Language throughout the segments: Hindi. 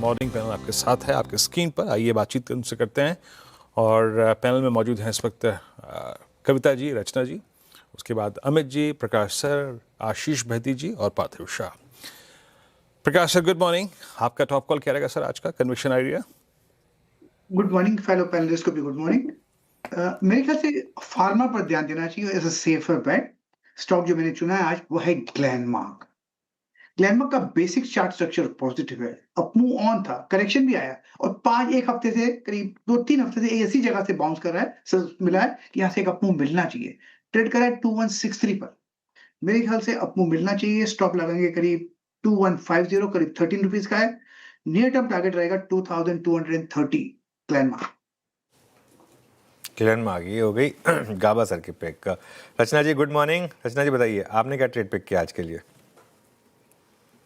मॉर्निंग पैनल आपके साथ है, आपके स्क्रीन पर। आइए बातचीत उनसे करते हैं। और पैनल में मौजूद हैं इस वक्त कविता जी, रचना जी, उसके बाद अमित जी, प्रकाश सर, आशीष बहती जी और पार्थिव शाह। प्रकाश सर, गुड मॉर्निंग। आपका टॉप कॉल क्या रहेगा सर आज का conviction idea? Good morning fellow panelist को भी गुड मॉर्निंग। मेरे ख्याल से फार्मा पर ध्यान देना चाहिए as a safer bet. Stock जो मैंने चुना है आज वो है ग्लेनमार्क। ग्लेनमार्क का बेसिक चार्ट स्ट्रक्चर पॉजिटिव है, अप मूव ऑन था, करेक्शन भी आया और एक हफ्ते से करीब 2-3 हफ्ते से ऐसी जगह से बाउंस कर रहा है, सर मिला है कि यहाँ से एक अप मूव मिलना चाहिए। ट्रेड कर रहा है 2163 पर। मेरे ख्याल से अप मूव मिलना चाहिए। स्टॉप लगाएंगे करीब 2150, करीब 13 रुपीज का है। नियर टर्म टारगेट रहेगा 2230 ग्लेनमार्क। ग्लेनमार्क ये हो गई गाबा सर की पिक। रचना जी गुड मॉर्निंग। रचना जी बताइए आपने क्या ट्रेड पिक किया आज के लिए?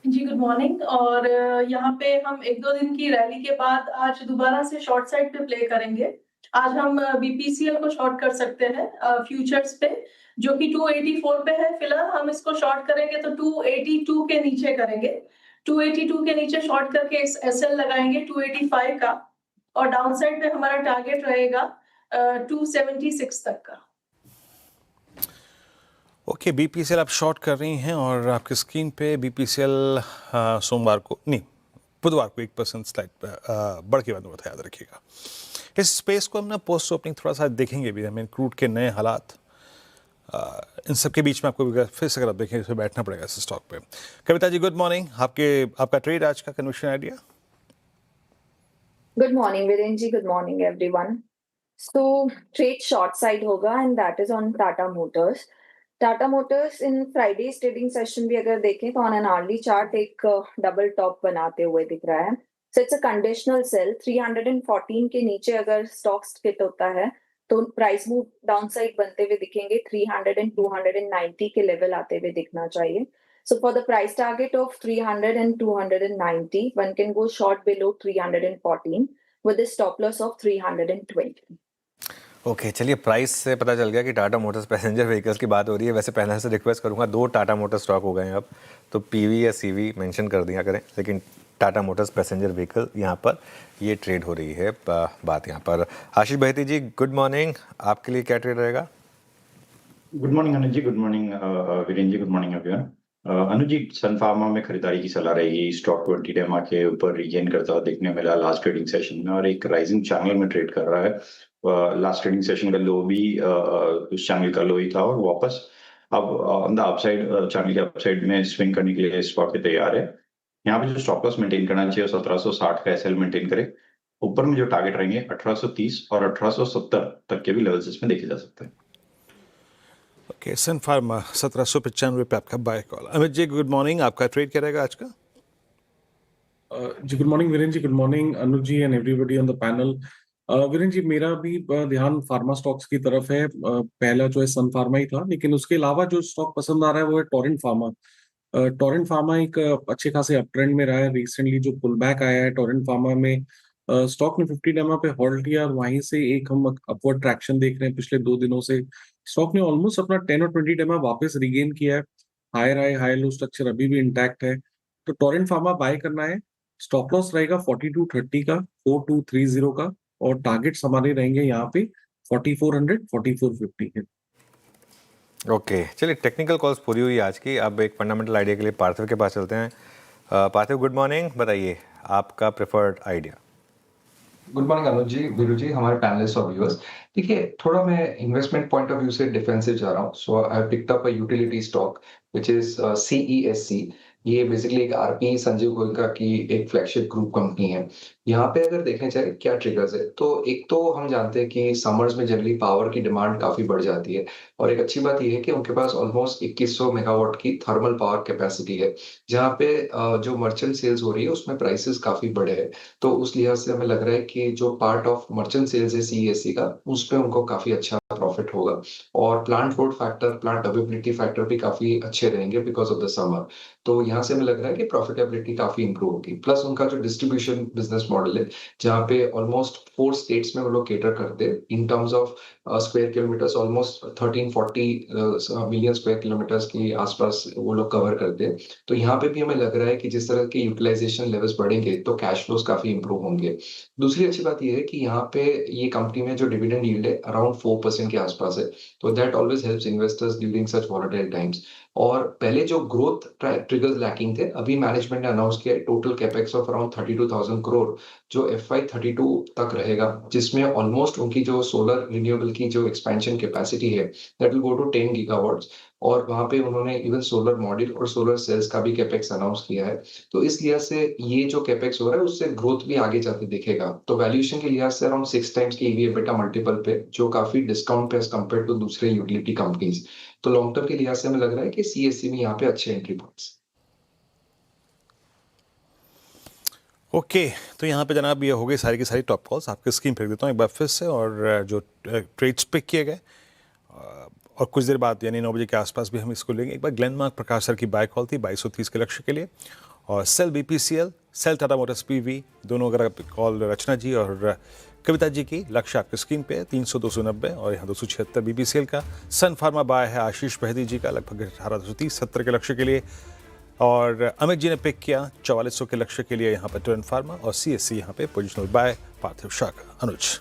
जी गुड मॉर्निंग। और यहाँ पे हम 1-2 दिन की रैली के बाद आज दोबारा से शॉर्ट साइड पे प्ले करेंगे। आज हम बीपीसीएल को शॉर्ट कर सकते हैं फ्यूचर्स पे, जो कि 284 पे है। फिलहाल हम इसको शॉर्ट करेंगे तो 282 के नीचे करेंगे। 282 के नीचे शॉर्ट करके एसएल लगाएंगे 285 का, और डाउन साइड पे हमारा टारगेट रहेगा 276 तक का। ओके, बीपीसीएल आप शॉर्ट कर रही हैं और आपकी स्क्रीन पे बीपीसीएल सोमवार को नहीं, बुधवार को 1% स्लाइड बढ़ के बंद हुआ था, याद रखिएगा। इस स्पेस को हम ना पोस्ट ओपनिंग थोड़ा सा देखेंगे भी। हमें क्रूड के नए हालात, इन सब के बीच में आपको फिर से अगर आप देखें तो बैठना पड़ेगा इस स्टॉक पे। Kavita ji good morning. आपका ट्रेड आज का conviction idea? Good morning, Viren ji. Good morning, everyone. So, trade short side होगा and that is on Tata Motors. Tata Motors in Friday's trading session भी अगर देखें तो on an hourly chart एक double top बनाते हुए दिख रहा है. So it's a conditional sell. 314 के नीचे अगर stocks fit होता है तो price move downside बनते हुए दिखेंगे। 300 and 290 के level आते हुए दिखना चाहिए. So for the price target of 300 and 290, one can go short below 314 with a stop loss of 320. Okay चलिए, प्राइस से पता चल गया कि टाटा मोटर्स पैसेंजर व्हीकल्स की बात हो रही है। वैसे पहले से रिक्वेस्ट करूंगा, 2 टाटा मोटर्स स्टॉक हो गए हैं अब, तो पीवी या सीवी मेंशन कर दिया करें, लेकिन टाटा मोटर्स पैसेंजर व्हीकल यहाँ पर ये ट्रेड हो रही है बात यहाँ पर। आशीष बहती जी गुड मॉर्निंग। आपके लिए क्या ट्रेड रहेगा? गुड मॉर्निंग अनुज जी, good morning Viren ji, good morning everyone. अनुज जी, सन फार्मा में खरीदारी की सलाह रहेगी। स्टॉक 20 डेमा के ऊपर रीगेन करता हुआ देखने मिला लास्ट ट्रेडिंग सेशन में और एक राइजिंग चैनल में ट्रेड कर रहा है। लास्ट ट्रेडिंग सेशन का लो भी उस चैनल का लो ही था और वापस अब ऑन द अपसाइड, चैनल के अपसाइड में स्विंग करने के लिए स्टॉक के तैयार है। यहाँ पे जो स्टॉप लॉस मेंटेन करना चाहिए 1760 का एसएल मेंटेन करे। ऊपर में जो टारगेट रहेंगे 1830 और 1870 तक के भी लेवल्स इसमें देखे जा सकते हैं। ओके, सन फार्मा 1795 पे आपका buy call. Amit ji good morning. आपका ट्रेड क्या रहेगा आज का? जी good morning Viren ji, good morning Anuj ji and everybody on the panel. Viren ji, मेरा भी ध्यान फार्मा स्टॉक्स की तरफ है। पहला जो है सन फार्मा ही था, लेकिन उसके अलावा जो स्टॉक पसंद आ रहा है वो है टोरेंट फार्मा। टोरेंट फार्मा एक अच्छे खासे अप ट्रेंड में रहा है। रिसेंटली जो पुल बैक आया है टोरेंट फार्मा में, स्टॉक ने 50 डेमा पे होल्ड किया और वहीं से एक हम अपवर्ड ट्रैक्शन देख रहे हैं पिछले 2 दिनों से। स्टॉक ने ऑलमोस्ट अपना 10 और 20 डेमा वापस रिगेन किया है। Higher high high low structure अभी भी इंटैक्ट है, तो टोरेंट फार्मा बाय करना है। स्टॉप लॉस रहेगा 4230 का, 4230 का, और टारगेट्स हमारे रहेंगे यहाँ पे 4400 4450 के। ओके चलिए, टेक्निकल कॉल्स पूरी हुई आज की। अब एक फंडामेंटल आइडिया के लिए पार्थिव के पास चलते हैं। पार्थिव गुड मॉर्निंग, बताइए आपका preferred idea. Good morning Anuj ji, Viru ji, हमारे पैनलिस्ट और व्यूअर्स। देखिए, थोड़ा मैं इन्वेस्टमेंट पॉइंट ऑफ व्यू से डिफेंसिव जा रहा हूँ। So I picked up a utility stock which is CESC। ये बेसिकली एक आरपी संजीव गोयनका की एक फ्लैगशिप ग्रुप कंपनी है। यहाँ पे अगर देखने चाहे क्या ट्रिगर्स है, तो एक तो हम जानते हैं कि समर्स में जनरली पावर की डिमांड काफी बढ़ जाती है, और एक अच्छी बात यह है कि उनके पास ऑलमोस्ट 2100 मेगावाट की थर्मल पावर कैपेसिटी है, जहाँ पे जो मर्चेंट सेल्स हो रही है उसमें प्राइसेस काफी बढ़े हैं। तो उस लिहाज से हमें लग रहा है कि जो पार्ट ऑफ मर्चेंट सेल्स है CESC का, उसपे उनको काफी अच्छा प्रॉफिट होगा, और plant load factor, plant availability factor भी काफी अच्छे रहेंगे बिकॉज ऑफ द समर। तो यहाँ यहाँ से हमें लग रहा है कि प्रॉफिटेबिलिटी काफी इंप्रूव होगी। प्लस उनका जो डिस्ट्रीब्यूशन बिजनेस मॉडल है, जहाँ पे ऑलमोस्ट 4 स्टेट्स में वो लोग केटर करते हैं in terms of square kilometres, almost 1340 million square kilometres के आसपास वो लोग कवर करते हैं। तो यहाँ पे भी हमें लग रहा है कि जिस तरह के यूटिलाइजेशन लेवल्स बढ़ेंगे तो कैश फ्लोज काफी इंप्रूव होंगे। दूसरी अच्छी बात ये है कि यहाँ पे ये कंपनी में जो डिविडेंड यील्ड है अराउंड 4% के आसपास है, तो that always helps investors during such volatile times. और पहले जो ग्रोथ ट्रिगर्स लैकिंग थे, अभी मैनेजमेंट ने अनाउंस किया total capex of around 32,000 crore जो FY32 तक रहेगा, जिसमें ऑलमोस्ट उनकी जो सोलर रिन्यूएबल की जो एक्सपेंशन कैपेसिटी है that will go to 10 gigawatts, और वहां पे उन्होंने इवन सोलर मॉड्यूल और सोलर सेल्स का भी कैपेक्स अनाउंस किया है। तो इस लिहाज से ये जो कैपेक्स हो रहा है उससे ग्रोथ भी आगे जाके दिखेगा। तो वैल्यूएशन के लिहाज से अराउंड 6 टाइम्स की EV EBITDA मल्टीपल पे, जो काफी डिस्काउंट पे एज कम्पेयर टू दूसरे यूटिलिटी कंपनीज। तो लॉन्ग टर्म के लिहाज से हमें लग रहा है कि CSC में यहाँ पे अच्छे एंट्री पॉइंट्स। ओके, तो यहाँ पे जनाब ये हो गई सारी की सारी टॉप कॉल्स। आपकी स्क्रीन पे रख देता हूँ एक बार फिर से, और जो ट्रेड्स पिक किए गए और कुछ देर बाद यानी 9 बजे के आसपास भी हम इसको लेंगे। एक बार ग्लेनमार्क प्रकाश सर की बाय कॉल थी 2230 के लक्ष्य के लिए, और sell BPCL, sell Tata motors PV, दोनों अगर कॉल रचना जी और कविता जी की, लक्ष्य आपकी स्क्रीन पे 300 290 और यहाँ 276 BPCL का। सन फार्मा बाय है आशीष बहदी जी का लगभग 1830 70 के लक्ष्य के लिए, और अमित जी ने पिक किया 4400 के लक्ष्य के लिए यहाँ पर टर्न फार्मा, और CSC यहाँ पे पोजिशनल बाय पार्थिव शाह का। अनुज